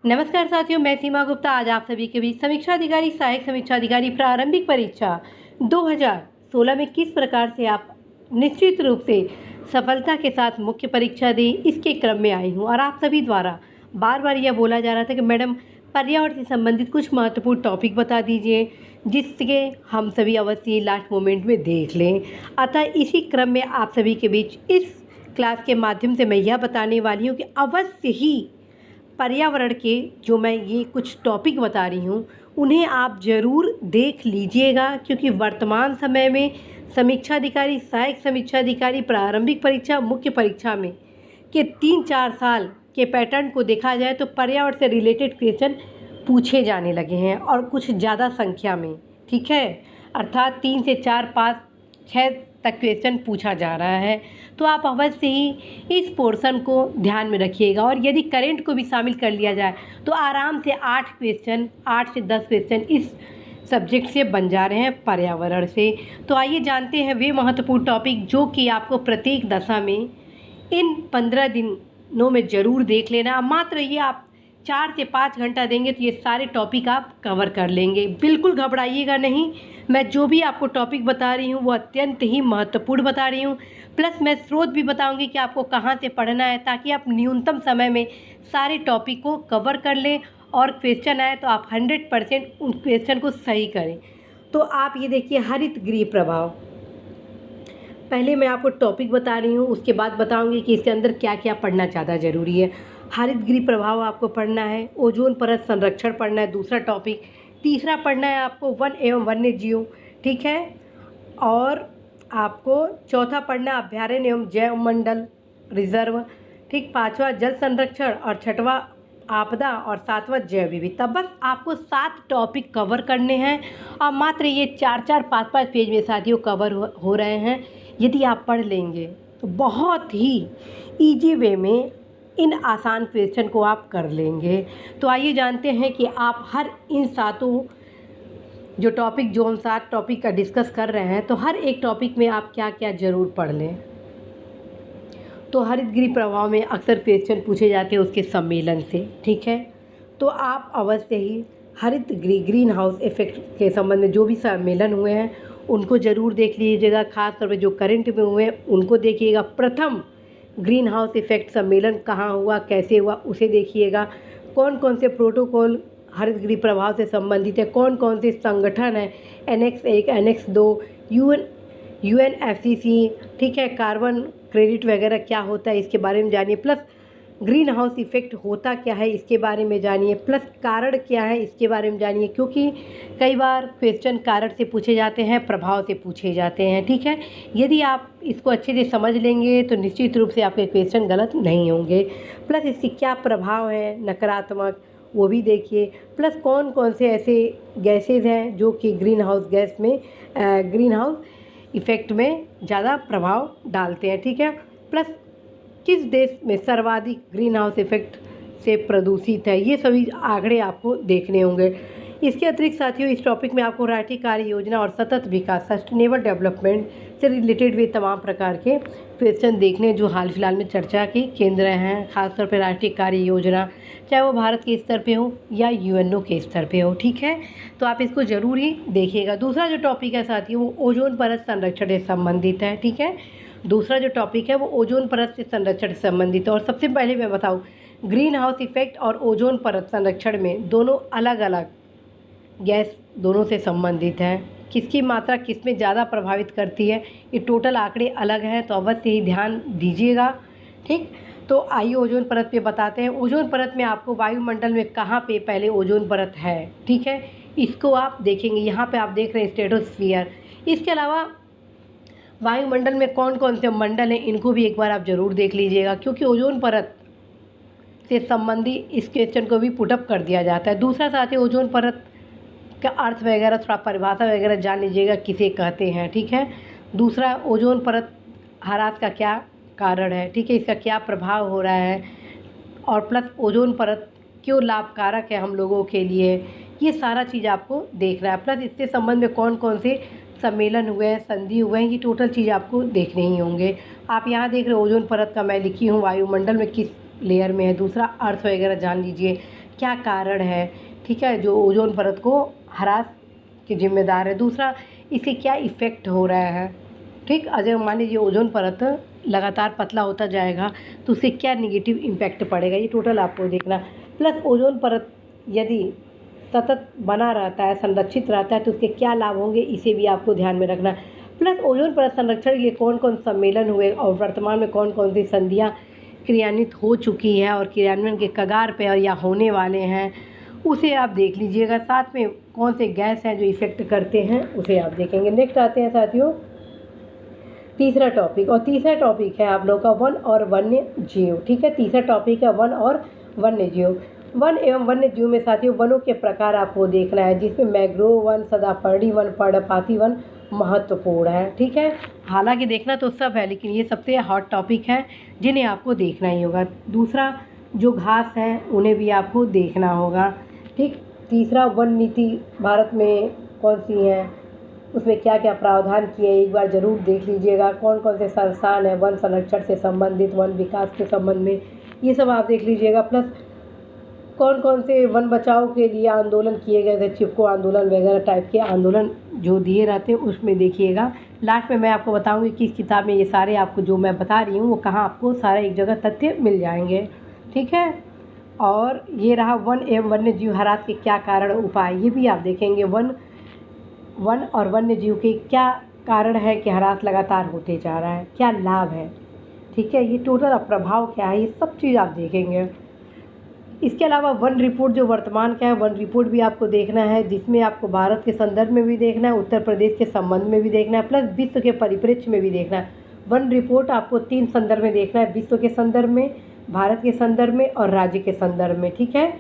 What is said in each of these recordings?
नमस्कार साथियों, मैं सीमा गुप्ता आज आप सभी के बीच समीक्षा अधिकारी, सहायक समीक्षा अधिकारी प्रारंभिक परीक्षा 2016 में किस प्रकार से आप निश्चित रूप से सफलता के साथ मुख्य परीक्षा दें, इसके क्रम में आई हूँ। और आप सभी द्वारा बार बार यह बोला जा रहा था कि मैडम पर्यावरण से संबंधित कुछ महत्वपूर्ण टॉपिक बता दीजिए, जिसके हम सभी अवश्य लास्ट मोमेंट में देख लें। अतः इसी क्रम में आप सभी के बीच इस क्लास के माध्यम से मैं यह बताने वाली हूँ कि अवश्य ही पर्यावरण के जो मैं ये कुछ टॉपिक बता रही हूँ उन्हें आप ज़रूर देख लीजिएगा, क्योंकि वर्तमान समय में समीक्षा अधिकारी, सहायक समीक्षा अधिकारी, प्रारंभिक परीक्षा, मुख्य परीक्षा में के 3-4 साल के पैटर्न को देखा जाए तो पर्यावरण से रिलेटेड क्वेश्चन पूछे जाने लगे हैं और कुछ ज़्यादा संख्या में। ठीक है, अर्थात 3 से 4, 5, 6 तक क्वेश्चन पूछा जा रहा है। तो आप अवश्य ही इस पोर्शन को ध्यान में रखिएगा। और यदि करंट को भी शामिल कर लिया जाए तो आराम से 8 से 10 क्वेश्चन इस सब्जेक्ट से बन जा रहे हैं, पर्यावरण से। तो आइए जानते हैं वे महत्वपूर्ण टॉपिक जो कि आपको प्रत्येक दशा में इन 15 दिनों में ज़रूर देख लेना। मात्र ये आप 4 से 5 घंटा देंगे तो ये सारे टॉपिक आप कवर कर लेंगे। बिल्कुल घबराइएगा नहीं, मैं जो भी आपको टॉपिक बता रही हूँ वो अत्यंत ही महत्वपूर्ण बता रही हूँ। प्लस मैं स्रोत भी बताऊँगी कि आपको कहाँ से पढ़ना है, ताकि आप न्यूनतम समय में सारे टॉपिक को कवर कर लें और क्वेश्चन आए तो आप 100% उन क्वेश्चन को सही करें। तो आप ये देखिए, हरित गृह प्रभाव, पहले मैं आपको टॉपिक बता रही हूँ, उसके बाद बताऊँगी कि इसके अंदर क्या क्या पढ़ना ज़्यादा ज़रूरी है। हरित गृह प्रभाव आपको पढ़ना है, ओजोन परत संरक्षण पढ़ना है दूसरा टॉपिक, तीसरा पढ़ना है आपको वन एवं वन्य जीव। ठीक है, और आपको चौथा पढ़ना अभ्यारण्य एवं जैव मंडल रिजर्व। ठीक, पांचवा जल संरक्षण और छठवां आपदा और सातवां जैव विविधता। बस आपको 7 टॉपिक कवर करने हैं और मात्र ये 4-4, 5-5 पेज में साथियों कवर हो रहे हैं। यदि आप पढ़ लेंगे तो बहुत ही ईजी वे में इन आसान क्वेश्चन को आप कर लेंगे। तो आइए जानते हैं कि आप हर इन 7 जो टॉपिक, जो हम 7 टॉपिक का डिस्कस कर रहे हैं, तो हर एक टॉपिक में आप क्या क्या ज़रूर पढ़ लें। तो हरित गृह प्रभाव में अक्सर क्वेश्चन पूछे जाते हैं उसके सम्मेलन से। ठीक है, तो आप अवश्य ही हरित गृह, ग्रीन हाउस इफेक्ट के संबंध में जो भी सम्मेलन हुए हैं उनको ज़रूर देख लीजिएगा। खास तौर पे जो करंट में हुए हैं उनको देखिएगा। प्रथम ग्रीन हाउस इफेक्ट सम्मेलन कहाँ हुआ, कैसे हुआ, उसे देखिएगा। कौन कौन से प्रोटोकॉल हरित गृह प्रभाव से संबंधित है, कौन कौन से संगठन है, एनेक्स 1, एनेक्स 2, UNFCCC। ठीक है, कार्बन क्रेडिट वगैरह क्या होता है इसके बारे में जानिए। प्लस ग्रीन हाउस इफेक्ट होता क्या है इसके बारे में जानिए। प्लस कारण क्या है इसके बारे में जानिए, क्योंकि कई बार क्वेश्चन कारण से पूछे जाते हैं, प्रभाव से पूछे जाते हैं। ठीक है, यदि आप इसको अच्छे से समझ लेंगे तो निश्चित रूप से आपके क्वेश्चन गलत नहीं होंगे। प्लस इसके क्या प्रभाव है नकारात्मक, वो भी देखिए। प्लस कौन कौन से ऐसे गैसेज हैं जो कि ग्रीन हाउस गैस में, ग्रीन हाउस इफ़ेक्ट में ज़्यादा प्रभाव डालते हैं। ठीक है, प्लस किस देश में सर्वाधिक ग्रीन हाउस इफ़ेक्ट से प्रदूषित है, ये सभी आंकड़े आपको देखने होंगे। इसके अतिरिक्त साथियों इस टॉपिक में आपको राष्ट्रीय कार्य योजना और सतत विकास, सस्टेनेबल डेवलपमेंट से रिलेटेड भी तमाम प्रकार के क्वेश्चन देखने जो हाल फिलहाल में चर्चा की केंद्र हैं। खासतौर पर राष्ट्रीय कार्य योजना, चाहे वो भारत के स्तर पे हो या UNO के स्तर पे हो। ठीक है, तो आप इसको ज़रूर ही देखिएगा। दूसरा जो टॉपिक है साथियों वो ओजोन परत संरक्षण से संबंधित है। ठीक है, दूसरा जो टॉपिक है वो ओजोन परत से संरक्षण से संबंधित है। और सबसे पहले मैं बताऊँ, ग्रीन हाउस इफेक्ट और ओजोन परत संरक्षण में दोनों अलग अलग गैस दोनों से संबंधित है। किसकी मात्रा किस में ज़्यादा प्रभावित करती है, ये टोटल आंकड़े अलग हैं, तो अवश्य ही ध्यान दीजिएगा। ठीक, तो आइए ओजोन परत पे बताते हैं। ओजोन परत में आपको वायुमंडल में कहाँ पे पहले ओजोन परत है, ठीक है, इसको आप देखेंगे। यहाँ पे आप देख रहे हैं स्ट्रेटोस्फीयर। इसके अलावा वायुमंडल में कौन कौन से मंडल हैं इनको भी एक बार आप ज़रूर देख लीजिएगा, क्योंकि ओजोन परत से संबंधी इस क्वेश्चन को भी पुटअप कर दिया जाता है। दूसरा साथ ही ओजोन परत का अर्थ वगैरह, थोड़ा परिभाषा वगैरह जान लीजिएगा किसे कहते हैं। ठीक है, दूसरा ओजोन परत ह्रास का क्या कारण है, ठीक है, इसका क्या प्रभाव हो रहा है, और प्लस ओजोन परत क्यों लाभकारक है हम लोगों के लिए, ये सारा चीज़ आपको देखना है। प्लस इससे संबंध में कौन कौन से सम्मेलन हुए हैं, संधि हुए हैं, ये टोटल चीज़ आपको देखने ही होंगे। आप यहाँ देख रहे हो ओजोन परत का मैं लिखी हूँ वायुमंडल में किस लेयर में है। दूसरा अर्थ वगैरह जान लीजिए, क्या कारण है, ठीक है, जो ओजोन परत को ह्रास के जिम्मेदार है। दूसरा, इससे क्या इफ़ेक्ट हो रहा है, ठीक। अगर मान लीजिए ओजोन परत लगातार पतला होता जाएगा तो उससे क्या नेगेटिव इम्पैक्ट पड़ेगा, ये टोटल आपको देखना। प्लस ओजोन परत यदि सतत बना रहता है, संरक्षित रहता है, तो उसके क्या लाभ होंगे, इसे भी आपको ध्यान में रखना। प्लस ओजोन परत संरक्षण के लिए कौन कौन सम्मेलन हुए और वर्तमान में कौन कौन सी संधियाँ क्रियान्वित हो चुकी है और क्रियान्वयन के कगार पे और या होने वाले हैं, उसे आप देख लीजिएगा। साथ में कौन से गैस हैं जो इफ़ेक्ट करते हैं, उसे आप देखेंगे। नेक्स्ट आते हैं साथियों तीसरा टॉपिक, और तीसरा टॉपिक है आप लोग का वन और वन्य जीव, ठीक है। तीसरा टॉपिक है वन और वन्य जीव। वन एवं वन्य जीव में साथियों वनों के प्रकार आपको देखना है, जिसमें मैंग्रोव वन, सदापर्णी वन, पर्णपाती वन महत्वपूर्ण है, ठीक है। हालांकि देखना तो सब है, लेकिन ये सबसे हॉट टॉपिक है जिन्हें आपको देखना ही होगा। दूसरा, जो घास है उन्हें भी आपको देखना होगा, ठीक। तीसरा, वन नीति भारत में कौन सी है, उसमें क्या क्या प्रावधान किए, एक बार ज़रूर देख लीजिएगा। कौन कौन से संस्थान हैं वन संरक्षण से संबंधित, वन विकास के संबंध में, ये सब आप देख लीजिएगा। प्लस कौन कौन से वन बचाओ के लिए आंदोलन किए गए थे, चिपको आंदोलन वगैरह टाइप के आंदोलन जो दिए रहते हैं उसमें देखिएगा। लास्ट में मैं आपको बताऊंगी किस किताब में ये सारे आपको जो मैं बता रही हूँ वो कहाँ आपको सारे एक जगह तथ्य मिल जाएंगे, ठीक है। और ये रहा वन एवं वन्य जीव ह्रास के क्या कारण उपाय, ये भी आप देखेंगे। वन और वन्य जीव के क्या कारण है कि ह्रास लगातार होते जा रहा है, क्या लाभ है, ठीक है। ये टोटल प्रभाव क्या है, ये सब चीज़ आप देखेंगे। इसके अलावा वन रिपोर्ट जो वर्तमान का है, वन रिपोर्ट भी आपको देखना है, जिसमें आपको भारत के संदर्भ में भी देखना है, उत्तर प्रदेश के संबंध में भी देखना है, प्लस विश्व के परिप्रेक्ष्य में भी देखना है। वन रिपोर्ट आपको 3 संदर्भ में देखना है, विश्व के संदर्भ में, भारत के संदर्भ में और राज्य के संदर्भ में, ठीक है।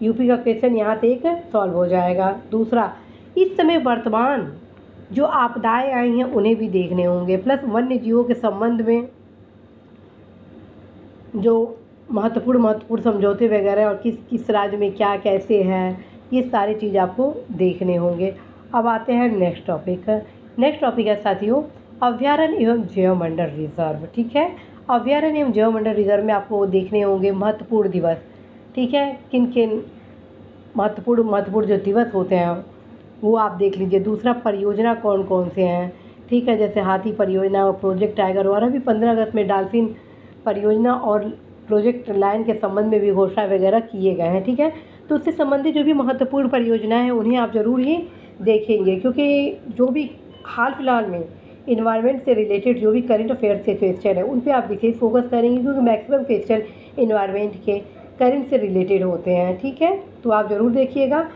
यूपी का क्वेश्चन यहाँ से एक सॉल्व हो जाएगा। दूसरा, इस समय वर्तमान जो आपदाएं आई हैं उन्हें भी देखने होंगे, प्लस वन्य जीवों के संबंध में जो महत्वपूर्ण समझौते वगैरह और किस किस राज्य में क्या कैसे है, ये सारी चीज़ आपको देखने होंगे। अब आते हैं नेक्स्ट टॉपिक। नेक्स्ट टॉपिक है साथियों अभ्यारण्य एवं जैवमंडल रिजर्व, ठीक है। अभ्यारण्य एवं जैवमंडल रिजर्व में आपको देखने होंगे महत्वपूर्ण दिवस, ठीक है। किन किन महत्वपूर्ण जो दिवस होते हैं वो आप देख लीजिए। दूसरा, परियोजना कौन कौन से हैं, ठीक है, जैसे हाथी परियोजना और प्रोजेक्ट टाइगर, और अभी 15 अगस्त में डॉल्फिन परियोजना और प्रोजेक्ट लायन के संबंध में भी घोषणा वगैरह किए गए हैं, ठीक है। तो उससे संबंधित जो भी महत्वपूर्ण परियोजनाएं हैं उन्हें आप ज़रूर ही देखेंगे, क्योंकि जो भी हाल फिलहाल में इन्वायरमेंट से रिलेटेड जो भी करंट अफेयर्स के क्वेश्चन है उन पे आप विशेष फोकस करेंगे, क्योंकि मैक्सिमम क्वेश्चन इन्वायरमेंट के करंट से रिलेटेड होते हैं, ठीक है। तो आप ज़रूर देखिएगा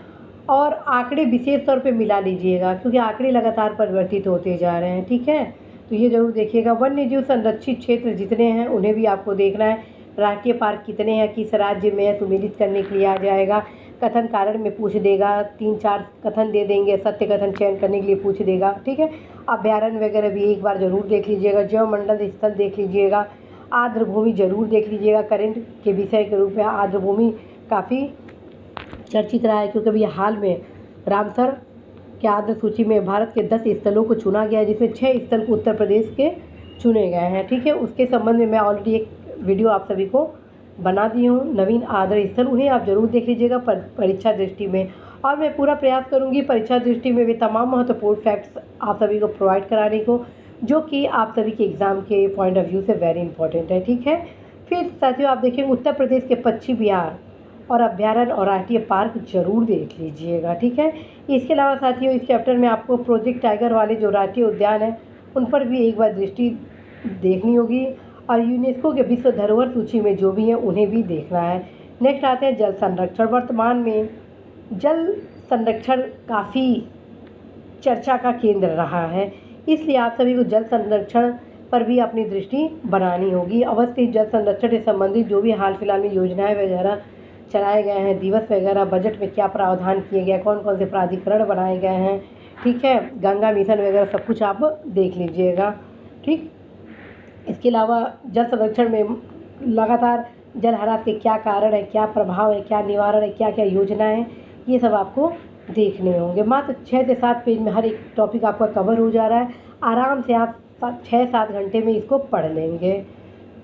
और आंकड़े विशेष तौर पे मिला लीजिएगा, क्योंकि आंकड़े लगातार परिवर्तित होते जा रहे हैं, ठीक है। तो ये ज़रूर देखिएगा। वन्य जीव संरक्षित क्षेत्र जितने हैं उन्हें भी आपको देखना है। राष्ट्रीय पार्क कितने हैं, किस राज्य में है, सुमेलित करने के लिए आ जाएगा। कथन कारण में पूछ देगा, 3-4 कथन दे देंगे, सत्य कथन चयन करने के लिए पूछ देगा, ठीक है। अभ्यारण्य वगैरह भी एक बार ज़रूर देख लीजिएगा। जैवमंडल स्थल देख लीजिएगा। आर्द्र भूमि ज़रूर देख लीजिएगा। करंट के विषय के रूप में आर्द्र भूमि काफ़ी चर्चित रहा है, क्योंकि अभी हाल में रामसर के आर्द्र सूची में भारत के 10 स्थलों को चुना गया है, जिसमें 6 स्थल उत्तर प्रदेश के चुने गए हैं, ठीक है। उसके संबंध में मैं ऑलरेडी एक वीडियो आप सभी को बना दी हूँ, नवीन आर्द्र स्थल, उन्हें आप ज़रूर देख लीजिएगा परीक्षा दृष्टि में। और मैं पूरा प्रयास करूँगी परीक्षा दृष्टि में भी तमाम महत्वपूर्ण फैक्ट्स आप सभी को प्रोवाइड कराने को, जो कि आप सभी के एग्ज़ाम के पॉइंट ऑफ व्यू से वेरी इंपॉर्टेंट है, ठीक है। फिर साथियों आप देखेंगे उत्तर प्रदेश के पश्चिम बिहार और अभ्यारण्य और राष्ट्रीय पार्क जरूर देख लीजिएगा, ठीक है। इसके अलावा साथियों इस चैप्टर में आपको प्रोजेक्ट टाइगर वाले जो राष्ट्रीय उद्यान हैं उन पर भी एक बार दृष्टि देखनी होगी, और यूनेस्को के विश्व धरोहर सूची में जो भी हैं उन्हें भी देखना है। नेक्स्ट आते हैं जल संरक्षण। वर्तमान में जल संरक्षण काफ़ी चर्चा का केंद्र रहा है, इसलिए आप सभी को जल संरक्षण पर भी अपनी दृष्टि बनानी होगी। अवश्य जल संरक्षण से संबंधित जो भी हाल फिलहाल में योजनाएं वगैरह चलाए गए हैं, दिवस वगैरह, बजट में क्या प्रावधान किए गए, कौन कौन से प्राधिकरण बनाए गए हैं, ठीक है, गंगा मिशन वगैरह सब कुछ आप देख लीजिएगा, ठीक। इसके अलावा जल संरक्षण में लगातार जल ह्रास के क्या कारण है, क्या प्रभाव है, क्या निवारण है, क्या क्या योजनाएं हैं, ये सब आपको देखने होंगे। मात्र 6 से 7 पेज में हर एक टॉपिक आपका कवर हो जा रहा है। आराम से आप 6-7 घंटे में इसको पढ़ लेंगे।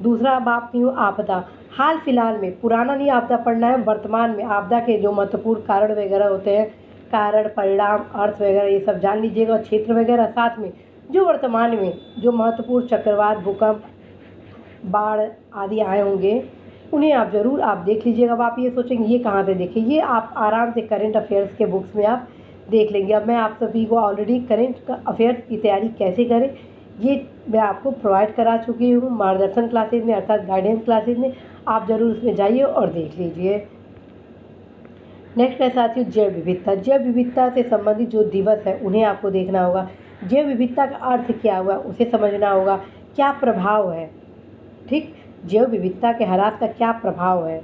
दूसरा बात यूँ आपदा, हाल फिलहाल में, पुराना नहीं आपदा पढ़ना है, वर्तमान में आपदा के जो महत्वपूर्ण कारण वगैरह होते हैं, कारण, परिणाम, अर्थ वगैरह ये सब जान लीजिएगा, और क्षेत्र वगैरह, साथ में जो वर्तमान में जो महत्वपूर्ण चक्रवात, भूकंप, बाढ़ आदि आए होंगे उन्हें आप ज़रूर आप देख लीजिएगा। अब आप ये सोचेंगे ये कहाँ से देखें, ये आप आराम से करेंट अफेयर्स के बुक्स में आप देख लेंगे। अब मैं आप सभी को ऑलरेडी करेंट अफेयर्स की तैयारी कैसे करें ये मैं आपको प्रोवाइड करा चुकी हूँ मार्गदर्शन क्लासेज में, अर्थात गाइडेंस क्लासेज में। आप ज़रूर उसमें जाइए और देख लीजिए। नेक्स्ट है साथियों जैव विविधता। जैव विविधता से संबंधित जो दिवस है उन्हें आपको देखना होगा। जैव विविधता का अर्थ क्या हुआ उसे समझना होगा, क्या प्रभाव है, ठीक, जैव विविधता के ह्रास का क्या प्रभाव है,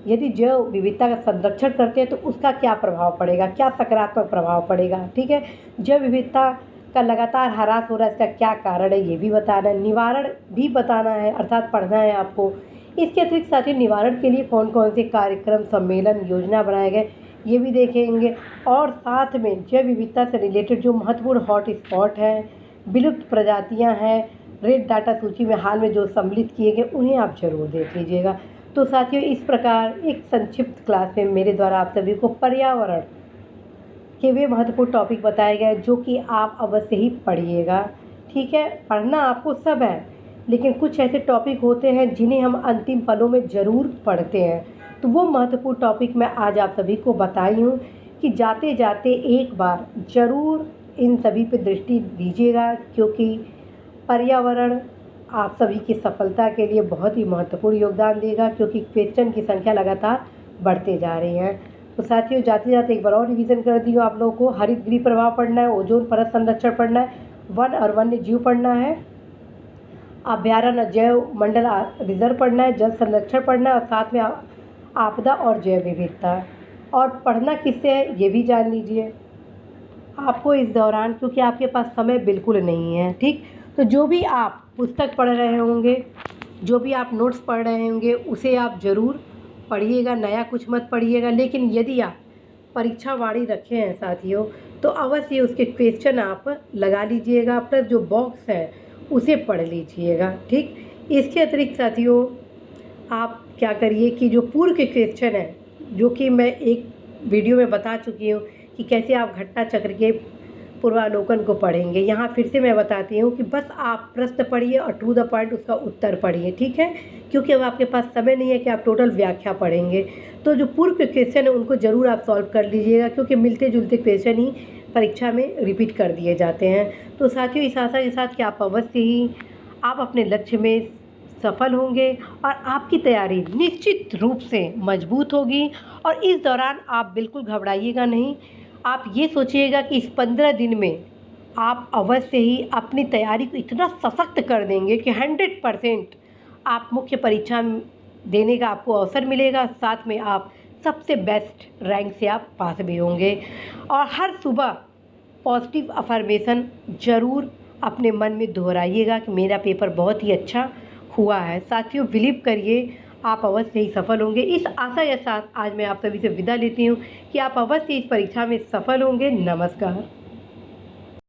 यदि जैव विविधता का संरक्षण करते हैं तो उसका क्या प्रभाव पड़ेगा, क्या सकारात्मक प्रभाव पड़ेगा, ठीक है। जैव विविधता का लगातार ह्रास हो रहा है, इसका क्या कारण है ये भी बताना है, निवारण भी बताना है, अर्थात पढ़ना है आपको। इसके अतिरिक्त साथियों निवारण के लिए कौन कौन से कार्यक्रम, सम्मेलन, योजना बनाए गए ये भी देखेंगे, और साथ में जैव विविधता से रिलेटेड जो महत्वपूर्ण हॉट स्पॉट हैं, विलुप्त प्रजातियां हैं, रेड डाटा सूची में हाल में जो सम्मिलित किए गए उन्हें आप जरूर देख लीजिएगा। तो साथियों इस प्रकार एक संक्षिप्त क्लास में मेरे द्वारा आप सभी को पर्यावरण के वे महत्वपूर्ण टॉपिक बताए गए जो कि आप अवश्य ही पढ़िएगा, ठीक है। पढ़ना आपको सब है, लेकिन कुछ ऐसे टॉपिक होते हैं जिन्हें हम अंतिम पलों में ज़रूर पढ़ते हैं, तो वो महत्वपूर्ण टॉपिक मैं आज आप सभी को बताई हूँ कि जाते जाते एक बार ज़रूर इन सभी पे दृष्टि दीजिएगा, क्योंकि पर्यावरण आप सभी की सफलता के लिए बहुत ही महत्वपूर्ण योगदान देगा, क्योंकि क्वेश्चन की संख्या लगातार बढ़ते जा रही है। तो साथियों जाते जाते एक बार और रिवीजन कर दियो आप लोगों को। हरित गृह प्रभाव पढ़ना है, ओजोन परत संरक्षण पढ़ना है, वन और वन्य जीव पढ़ना है, अभ्यारण्य जैव मंडल रिजर्व पढ़ना है, जल संरक्षण पढ़ना है, और साथ में आपदा और जैव विविधता। और पढ़ना किससे है ये भी जान लीजिए आपको इस दौरान, क्योंकि आपके पास समय बिल्कुल नहीं है, ठीक। तो जो भी आप पुस्तक पढ़ रहे होंगे, जो भी आप नोट्स पढ़ रहे होंगे उसे आप ज़रूर पढ़िएगा, नया कुछ मत पढ़िएगा। लेकिन यदि आप परीक्षा वाणी रखे हैं साथियों तो अवश्य उसके क्वेश्चन आप लगा लीजिएगा, प्लस जो बॉक्स है उसे पढ़ लीजिएगा, ठीक। इसके अतिरिक्त साथियों आप क्या करिए कि जो पूर्व के क्वेश्चन हैं, जो कि मैं एक वीडियो में बता चुकी हूँ कि कैसे आप घटना चक्र के पूर्वावलोकन को पढ़ेंगे, यहाँ फिर से मैं बताती हूँ कि बस आप प्रश्न पढ़िए और टू द पॉइंट उसका उत्तर पढ़िए, ठीक है। क्योंकि अब आपके पास समय नहीं है कि आप टोटल व्याख्या पढ़ेंगे, तो जो पूर्व के क्वेश्चन है उनको ज़रूर आप सॉल्व कर लीजिएगा, क्योंकि मिलते जुलते क्वेश्चन ही परीक्षा में रिपीट कर दिए जाते हैं। तो साथियों इस आशा के साथ कि आप अवश्य ही आप अपने लक्ष्य में सफल होंगे और आपकी तैयारी निश्चित रूप से मजबूत होगी। और इस दौरान आप बिल्कुल घबराइएगा नहीं, आप ये सोचिएगा कि इस 15 दिन में आप अवश्य ही अपनी तैयारी को इतना सशक्त कर देंगे कि 100% आप मुख्य परीक्षा देने का आपको अवसर मिलेगा, साथ में आप सबसे बेस्ट रैंक से आप पास भी होंगे। और हर सुबह पॉजिटिव अफर्मेशन ज़रूर अपने मन में दोहराइएगा कि मेरा पेपर बहुत ही अच्छा हुआ है। साथियों बिलीव करिए आप अवश्य ही सफल होंगे। इस आशा के साथ आज मैं आप सभी से विदा लेती हूँ कि आप अवश्य इस परीक्षा में सफल होंगे। नमस्कार।